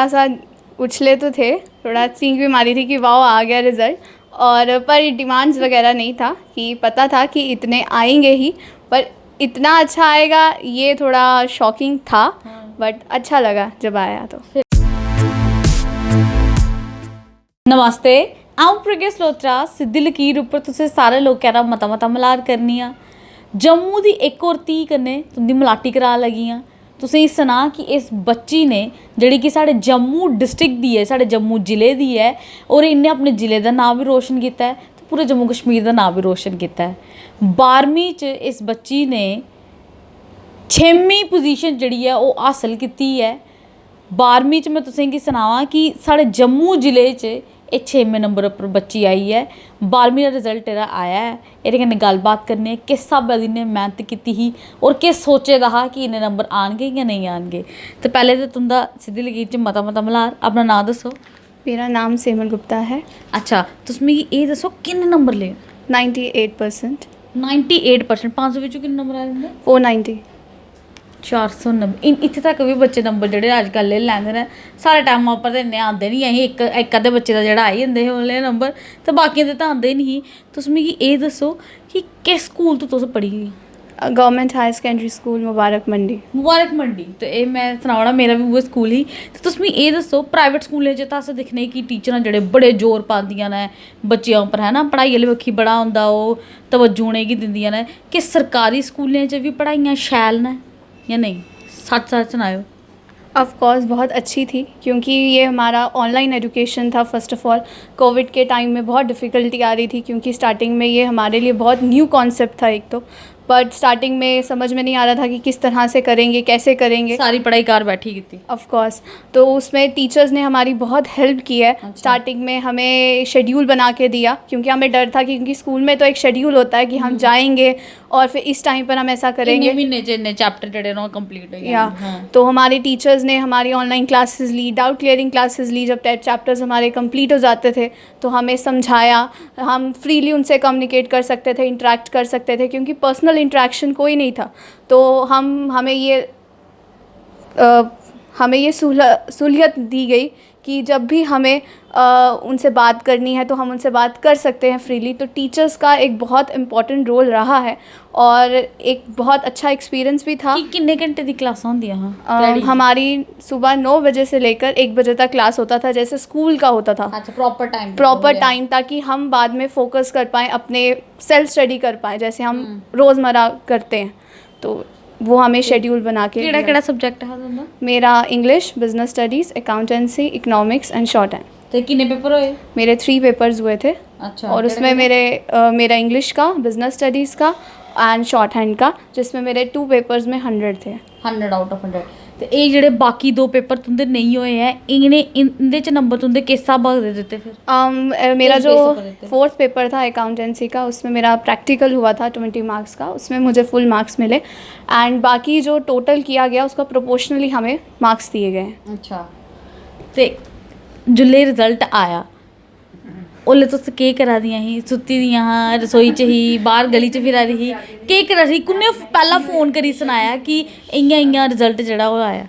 सा उछले तो थे, थोड़ा सीख भी मारी थी कि वाओ आ गया रिज़ल्ट, और पर डिमांड्स वगैरह नहीं था कि पता था कि इतने आएंगे ही, पर इतना अच्छा आएगा ये थोड़ा शॉकिंग था। बट अच्छा लगा जब आया तो। नमस्ते, आऊँ प्रज्ञा सलोत्रा। सिद्धी लकीर उप्पर तुसें सारे लोकें दा मता मता मलार करनी आ। जम्मू दी इक होर धी कन्नै तुंदी मलाटी करा लगी आं। तुसें ई सनां कि इस बच्ची ने जेह्ड़ी कि साढ़े जम्मू डिस्ट्रिक्ट दी ऐ, साढ़े जम्मू जिले दी ऐ, और इन्नै अपने जिले दा नाम बी रोशन कीता ऐ ते पूरे जम्मू कश्मीर दा नाम बी रोशन कीता ऐ। 12वीं च इस बच्ची ने 6वीं पोजीशन जेह्ड़ी ऐ ओह् हासल कीती ऐ। 12वीं च मैं तुसें गी सनावां कि साढ़े जम्मू जिले च एह् 6वें नंबर उप्पर बच्ची आई ऐ। 12वीं दा रिजल्ट एह्दा आया ऐ। एह्दे कन्नै गल्लबात करने किस स्हाबै दी इन्नै मेहनत कीती ही और किस सोचे दा हा कि इन्ने नंबर आनगे जां नेईं आनगे। ते पैह्ले ते तुंदा सिद्धी लकीर च मता मता मलार। अपना नांऽ दस्सो। मेरा नाम सिमर गुप्ता है। अच्छा, तुस मिगी एह् दस्सो किन्ने नंबर ले? 98%। 98%। 500 बिच्चों किन्ने नंबर आए तुंदे? 490। 490। इत्थे तक भी बच्चे नंबर जेह्ड़े अज्जकल ले लैंदे ने। साढ़े टाइम उप्पर ते इन्ने आंदे नहीं ऐ। इक अद्धे बच्चे दा जेह्ड़ा आई जंदे हे ओल्ले नंबर, ते बाकियें दे तां आंदे ही नहीं। तुस मिगी एह् दस्सो कि किस स्कूल तो तुस पढ़ी ही? Government higher secondary school Mubarak Mandi. Mubarak Mandi. ते एह् मैं सनाई ओड़ां, मेरा बी उ'ऐ स्कूल ही। ते तुस मिगी एह् दस्सो, प्राइवेट स्कूलें च तां अस दिक्खने कि टीचरां जेह्ड़े बड़े जोर पांदियां ने बच्चें उप्पर, है ना, पढ़ाई आह्ली बक्खी बड़ा होंदा ओह् तवज्जो उ'नेंगी दिंदियां ने। कि सरकारी स्कूलें च बी पढ़ाइयां शैल न या नहीं? सच सच सनाओ। ऑफ कोर्स बहुत अच्छी थी, क्योंकि ये हमारा ऑनलाइन एजुकेशन था। फ़र्स्ट ऑफ़ ऑल कोविड के टाइम में बहुत डिफ़िकल्टी आ रही थी, क्योंकि स्टार्टिंग में ये हमारे लिए बहुत न्यू कॉन्सेप्ट था एक तो। बट स्टार्टिंग में समझ में नहीं आ रहा था कि किस तरह से करेंगे, कैसे करेंगे। सारी पढ़ाई कार बैठी की थी। ऑफ कोर्स, तो उसमें टीचर्स ने हमारी बहुत हेल्प की है। अच्छा। स्टार्टिंग में हमें शेड्यूल बना के दिया, क्योंकि हमें डर था कि क्योंकि स्कूल में तो एक शेड्यूल होता है कि हम जाएंगे और फिर इस टाइम पर हम ऐसा करेंगे। महीने च इन्ने चैप्टर जेह्ड़े न कंप्लीट हो या तो हमारे टीचर्स ने हमारी ऑनलाइन क्लासेस ली, डाउट क्लियरिंग क्लासेस ली। जब चैप्टर्स हमारे कंप्लीट हो जाते थे तो हमें समझाया, हम फ्रीली उनसे कम्युनिकेट कर सकते थे, इंटरेक्ट कर सकते थे, क्योंकि पर्सनल इंटरेक्शन कोई नहीं था। तो हमें ये सहूलियत दी गई कि जब भी हमें उनसे बात करनी है तो हम उनसे बात कर सकते हैं फ्रीली। तो टीचर्स का एक बहुत इम्पॉर्टेंट रोल रहा है और एक बहुत अच्छा एक्सपीरियंस भी था। कितने घंटे की क्लास होंदी है? हमारी सुबह 9 बजे से लेकर 1 बजे तक क्लास होता था, जैसे स्कूल का होता था। अच्छा, प्रॉपर टाइम, ताकि हम बाद में फोकस कर पाएँ, अपने सेल्फ स्टडी कर पाएँ, जैसे हम रोज़मर्रा करते हैं। तो वो हमें शेड्यूल बना के। केड़ा सब्जेक्ट है तुंदा? मेरा English, business studies, accountancy, economics and short hand. तो कितने पेपर हुए? मेरे 3 पेपर्स हुए थे। अच्छा। और उसमें मेरा इंग्लिश का, बिजनेस स्टडीज़ का एंड शॉर्ट हैंड का, जिसमें मेरे 2 पेपर्स में 100 थे। 100 आउट ऑफ 100। तो ये जेह्ड़े बाकी 2 पेपर तुंदे नहीं होए हैं, इंदे च नंबर तुंदे किस स्हाबा दे दित्ते फिर? मेरा जो 4th पेपर था अकाउंटेंसी का, उसमें मेरा प्रैक्टिकल हुआ था 20 मार्क्स का, उसमें मुझे फुल मार्क्स मिले। एंड बाकी जो टोटल किया गया उसका प्रोपोर्शनली हमें मार्क्स दिए गए। अच्छा। तो जुल्ले रिजल्ट आया ओल्ले तुस केह् करा दियां ही? सुत्ती दियां हा, रसोई च ही, बाहर गली च फिरा दी ही, केह् करा दी? कुन्ने पैह्ला फ़ोन करी सनाया कि इ'यां रिजल्ट जेह्ड़ा ओह् आया?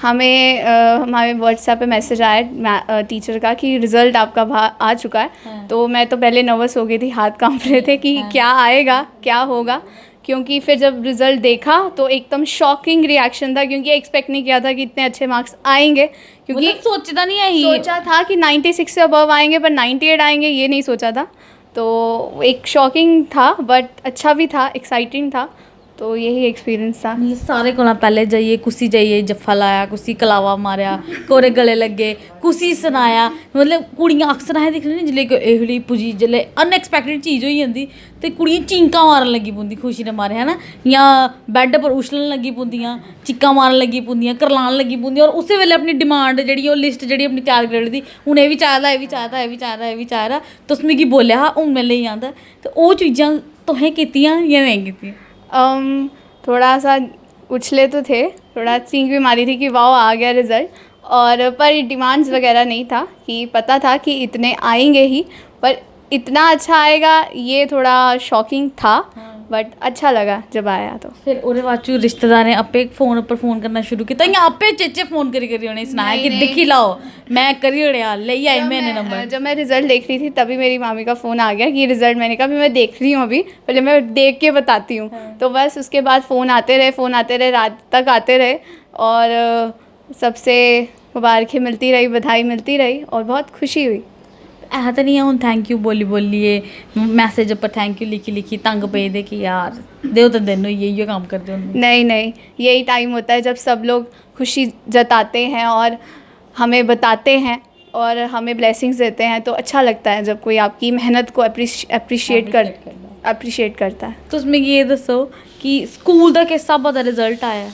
हमारे व्हाट्सएप पे मैसेज आया टीचर का कि रिज़ल्ट आपका आ चुका है। तो मैं तो पहले नर्वस हो गई थी, हाथ कांप रहे थे कि क्या आएगा, क्या होगा। क्योंकि फिर जब रिज़ल्ट देखा तो एकदम शॉकिंग रिएक्शन था, क्योंकि एक्सपेक्ट नहीं किया था कि इतने अच्छे मार्क्स आएंगे। क्योंकि सोचता नहीं है, सोचा था कि 96 से अबव आएंगे, पर 98 आएंगे ये नहीं सोचा था। तो एक शॉकिंग था, बट अच्छा भी था, एक्साइटिंग था। तो यही एक्सपीरियंस था। सारे कोला पैह्ले जाइए कुसी जाइए जफ्फा लाया, कुसी कलावा मारेआ, कोरे गले लग्गे, कुसी सनाया। मतलब कुड़ियां अक्सर असें दिक्खने नी, जिसले एहड़ी पुजी, जिसले अनएक्सपैक्टेड चीज़ होई जंदी ते कुड़ियां चींकां मारन लगी पौंदी खुशी ने मारे, है ना, जां बैड पर उछलन लगी पौंदियां, चिक्कां मारन लगी पौंदियां, करलान लगी पौंदियां। और उस्सै वेल्ले अपनी डिमांड जेह्ड़ी ओह् लिस्ट जेह्ड़ी अपनी त्यार करी ओड़दी, हून एह् बी चाहिदा, एह् बी चाहिदा, एह् बी चाहिदा, एह् बी चाहिदा। तुस मिगी बोलेआ हा, हून में लेई आंदा। ते ओह् चीज़ां तुसें कीतियां जां नेईं कीतियां? थोड़ा सा उछले तो थे, थोड़ा सीख भी मारी थी कि वाओ आ गया रिज़ल्ट, और पर डिमांड्स वगैरह नहीं था कि पता था कि इतने आएंगे ही, पर इतना अच्छा आएगा ये थोड़ा शॉकिंग था। बट अच्छा लगा जब आया तो। फिर ਉਹਦੇ ਬਾਅਦ ਚ ਰਿਸ਼ਤੇਦਾਰ ਨੇ ਆਪੇ ਫੋਨ ਉੱਪਰ ਫੋਨ ਕਰਨਾ ਸ਼ੁਰੂ ਕੀਤਾ ਜਾਂ ਆਪੇ ਚੇਚੇ ਫੋਨ ਕਰੀ ਉਹਨੇ ਸੁਣਾਇਆ ਕਿ ਦਿਖੀ ਲਾਓ मैं करी उड़िया ले आई मैंने नंबर। जब मैं रिज़ल्ट देख रही थी तभी मेरी मामी का फ़ोन आ गया कि रिज़ल्ट, मैंने कहा मैं देख रही हूँ अभी, पहले मैं देख के बताती हूँ। तो बस उसके बाद फ़ोन आते रहे, रात तक आते रहे और सबसे मुबारकें मिलती रही, बधाई मिलती रही और बहुत खुशी हुई। ऐसा तो नहीं है हूँ थैंक यू बोलिए मैसेज पर थैंक यू लिखी तंग पे दे कि यार दो तो दिन हुई ये काम करते हो। नहीं, यही टाइम होता है जब सब लोग खुशी जताते हैं और हमें बताते हैं और हमें ब्लेसिंग्स देते हैं, तो अच्छा लगता है जब कोई आपकी मेहनत को अप्रिशिएट करता है। तो उसमें ये दसो कि स्कूल का किस हिसाब का रिजल्ट आया?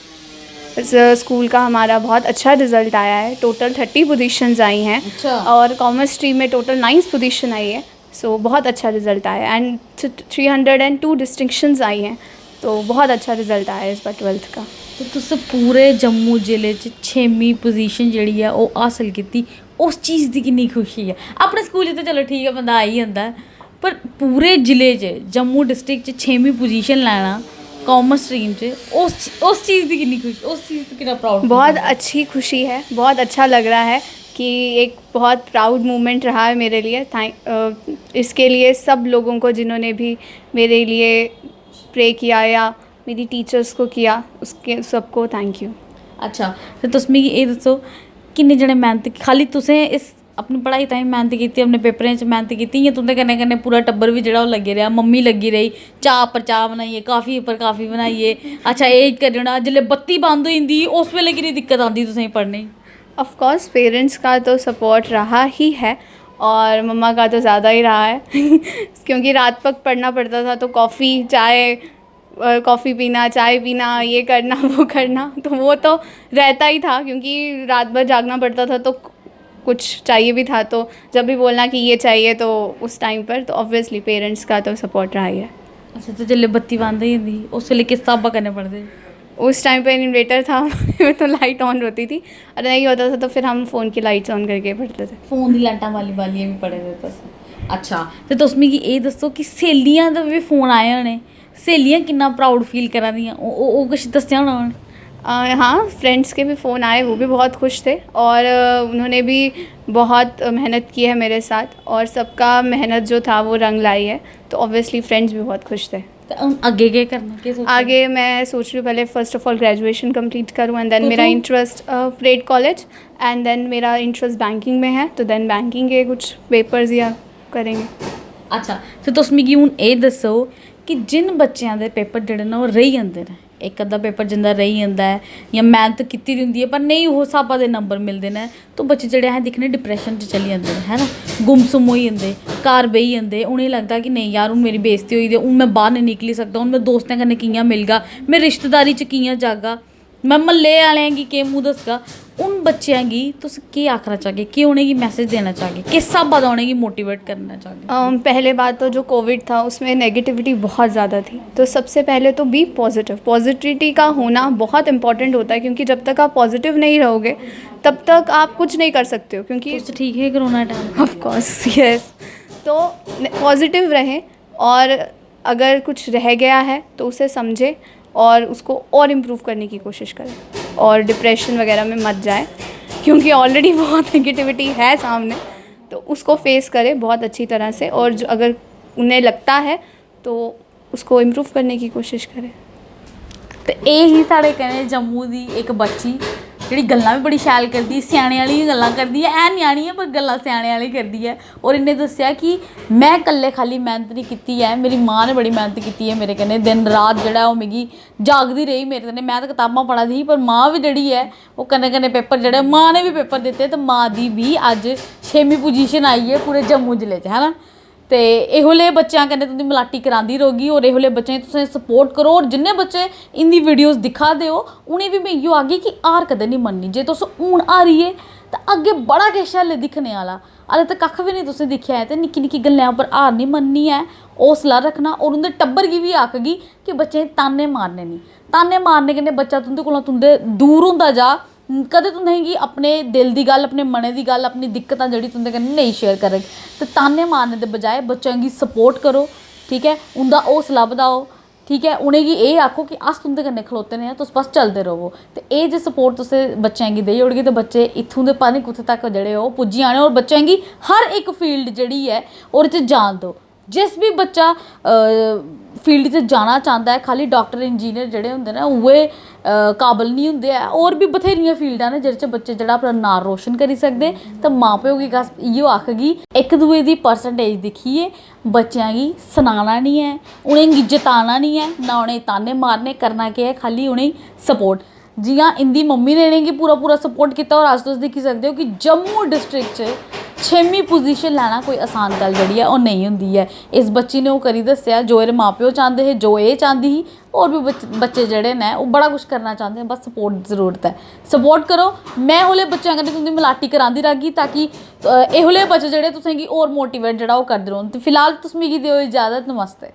स्कूल का हमारा बहुत अच्छा रिज़ल्ट आया है। टोटल 30 पोजीशंस आई हैं। अच्छा। और कॉमर्स स्ट्रीम में टोटल 9 पोजीशन आई है। सो बहुत अच्छा रिज़ल्ट आया एंड 302 डिस्टिंक्शंस आई हैं, तो बहुत अच्छा रिज़ल्ट आया इस बार 12th का। तो तुस पूरे जम्मू जिले च 6वीं पोजीशन जिहड़ी है वो हासिल कीती, उस चीज़ की कितनी खुशी है? अपने स्कूल तो चलो ठीक है बंदा आ ही जाता है, पर पूरे जिले च जम्मू डिस्ट्रिक्ट च 6वीं पोजीशन लैना कॉमर्स स्ट्रीम च उस चीज़ की कितनी खुशी, उस चीज़ तो कितना प्राउड? बहुत अच्छी खुशी है, बहुत अच्छा लग रहा है कि एक बहुत प्राउड मोमेंट रहा है मेरे लिए। इसके लिए सब लोगों को जिन्होंने भी मेरे लिए प्रे किया या मेरी टीचर्स को किया, उसके सबको थैंक यू। अच्छा तो तुस मिगी एह् दस्सो किन्ने जने मेहनत खाली तुसें इस अपनी पढ़ाई ताईं मेहनत कीती, अपने पेपरें च मेहनत कीती, इ'यां तुं'दे कन्नै कन्नै पूरा टब्बर भी जेह्ड़ा ओह् लग्गे रेहा, मम्मी लग्गी रही चाह् पर चाह् बनाइए काफ़ी पर काफ़ी बनाइए। अच्छा एह् करी ओड़ना जेल्लै बत्ती बंद होई जंदी उस वेल्ले किन्नी दिक्कत आंदी तुसेंगी पढ़ने? ऑफ कोर्स पेरेंट्स का तो सपोर्ट रहा ही है और मम्मा का तो ज़्यादा ही रहा है क्योंकि रात तक पढ़ना पड़ता था, तो कॉफ़ी पीना, चाय पीना, ये करना वो करना, तो वो तो रहता ही था क्योंकि रात भर जागना पड़ता था, तो कुछ चाहिए भी था, तो जब भी बोलना कि ये चाहिए तो उस टाइम पर तो ऑब्वियसली पेरेंट्स का तो सपोर्ट रहा ही है। अच्छा तो जेल्लै बत्ती बंद होई जंदी उस वेल्ले किस स्हाबा कन्नै पढ़दे? उस टाइम पे इन्वेटर था तो लाइट ऑन होती थी, और नहीं होता था तो फिर हम फ़ोन की लाइट्स ऑन करके पढ़ते थे। फोन दी लाइटां बालियै भी पढ़े दे तुस? अच्छा ते तुस मिगी एह् दस्सो कि स्हेलियां दे भी फोन आए होने, स्हेलियां किन्ना प्राउड फील करा दियां, ओह् कुछ दस्सेआ होना उ'नें? हाँ, फ्रेंड्स के भी फ़ोन आए, वो भी बहुत खुश थे और उन्होंने भी बहुत मेहनत की है मेरे साथ और सबका मेहनत जो था वो रंग लाई है, तो ऑब्वियसली फ्रेंड्स भी बहुत खुश थे। ते हून अग्गे केह् करना, केह् सोचा? आगे मैं सोच रही हूँ पहले first of all graduation complete करूँ एंड देन मेरा इंटरेस्ट परेड कॉलेज एंड देन मेरा इंटरेस्ट बैंकिंग में है, तो देन बैंकिंग के कुछ पेपर्स या करेंगे। अच्छा ते तुस मिगी हून एह् दस्सो कि जिन बच्चों के पेपर जेह्ड़े न ओह् रेही जंदे न, एक अद्धा पेपर जिंदा रेही जंदा है या मेहनत कीती दी होंदी है पर नहीं उस स्हाबा दे नंबर मिलदे न, तो बच्चे जेह्ड़े असें दिक्खने डिप्रैशन च चली जंदे न, है ना, गुमसुम होई जंदे, घर बेही जंदे, उ'नेंगी लगदा कि नहीं यार हून मेरी बेइज्जती होई दी, हून मैं बाहर नहीं निकली सकदा, हून मैं दोस्तें कन्नै कि'यां मिलगा, मैं रिश्तेदारी च कि'यां जागा, मैं म्हल्ले आह्लें गी केह् मूंह दस्सगा। उन बच्चों गी तुस केह् आखना चाहगे, केह् उ'नेंगी मैसेज देना चाहगे, किस स्हाबा दा उ'नेंगी मोटिवेट करना चाहगे? पहले बात तो जो कोविड था उसमें नेगेटिविटी बहुत ज़्यादा थी, तो सबसे पहले तो बी पॉजिटिव। पॉजिटिविटी का होना बहुत इंपॉर्टेंट होता है क्योंकि जब तक आप पॉजिटिव नहीं रहोगे तब तक आप कुछ नहीं कर सकते हो, क्योंकि तो ठीक है corona time of course yes, तो पॉजिटिव रहें और अगर कुछ रह गया है तो उसे समझें और उसको और इम्प्रूव करने की कोशिश करें और डिप्रेशन वगैरह में मत जाए क्योंकि ऑलरेडी बहुत नेगेटिविटी है सामने, तो उसको फेस करें बहुत अच्छी तरह से और जो अगर उन्हें लगता है तो उसको इम्प्रूव करने की कोशिश करें। तो यही साढ़े कन्नै जम्मू दी एक बच्ची जेह्ड़ी गल्लां भी बड़ी शैल करदी, स्याने आह्ली गल्लां करदी है न्याणी है पर गल्लां स्याने आह्ली करदी है, और इन्नै दस्सेआ कि मैं कल्ले खाली मेहनत नहीं कीती है, मेरी माँ ने बड़ी मेहनत कीती है मेरे कन्नै, दिन रात जेह्ड़ा ओह् मिगी जागदी रेही मेरे कन्नै, मैं तो कताबां पढ़ा दी ही पर माँ भी जेह्ड़ी है ओह् कन्नै कन्नै पेपर जेह्ड़े माँ ने भी पेपर दित्ते, ते माँ दी भी अज्ज 6वीं पोजीशन आई है पूरे जम्मू जिले च, है ना। तो इहो लेह् बच्चों कन्नै तुं'दी मलाटी करांदी रौह्गी और इहो लेह् बच्चें गी तुसें सपोर्ट करो, और जिन्ने बच्चे इंदी वीडियोस दिक्खा दे हो उ'नें भी मैं इ'यो आखगी कि हार कदें नहीं मन्ननी, जे तुस हून हारिए ते अग्गें बड़ा किश हाले दिक्खने आह्ला, हाले ते कक्ख भी नहीं तुसें दिक्खेआ है, ते निक्की निक्की गल्लें उप्पर हार नहीं मन्ननी है, हौसला रखना, और उं'दे टब्बर गी भी आखगी कि बच्चें ताने मारने नहीं, ताने मारने कन्नै बच्चा तुं'दे कोला तुं'दे दूर होंदा जा, कदें तुसेंगी अपने दिल दी गल्ल, अपने मनै दी गल्ल, अपनी दिक्कतां जेह्ड़ी तुं'दे कन्नै नहीं शेयर करग, ते ताने मारने दे बजाय बच्चों गी सपोर्ट करो, ठीक है, उं'दा हौसला बधाओ, ठीक है, उनेंगी ये आखो कि अस तुंदे कन्नै खलोते ने तुस बस चलते रहो। तो ये जो सपोर्ट तुस बच्चों की देई ओड़गे तो बच्चे इत्थूं दे पता नहीं कुत्थे तक जेह्ड़े ओह् पुज्जी जाने। और बच्चों की हर एक फील्ड जिहड़ी है ओह्दे च जान दो। जिस भी बच्चा फील्ड च जाना चाहता है, खाली डॉक्टर इंजीनियर जेह्ड़े होंदे ने उ'ऐ काबल नहीं होंदे है। होर भी बथेरियां फील्डां ने जेह्दे च बच्चे जेह्ड़ा अपना नांऽ रोशन करी सकदे। तो मां प्यो गी गस इ'यो आखगी, इक दूए दी परसेंटेज दिक्खियै बच्चें गी सनाना नहीं है, उ'नेंगी जताना नहीं है, ना उ'नेंगी ताने मारने, करना केह् है खाली उ'नेंगी सपोर्ट। जियां इंदी मम्मी ने इ'नेंगी पूरा पूरा सपोर्ट किया और अज्ज तुस दिक्खी सकदे हो कि जम्मू डिस्ट्रिक्ट च 6वीं पोजीशन लैना कोई आसान गल जेह्ड़ी है ओह् नहीं होंदी है। इस बच्ची ने ओह् करी दस्सेआ जो एह्दे मां प्यो चांहदे हे, जो एह् चांहदी ही। होर भी बच्चे जेह्ड़े ने ओह् बड़ा कुछ करना चांहदे हैं, बस सपोर्ट दी जरूरत है। सपोर्ट करो, मैं एहो जेहे बच्चों कन्नै तुंदी मलाटी करांदी रौह्गी ताकि एहो जेहे बच्चे जेह्ड़े तुसेंगी होर मोटिवेट जेह्ड़ा ओह् करदे रौह्न। ते फिलहाल तुस मिगी देओ इजाज़त, नमस्ते।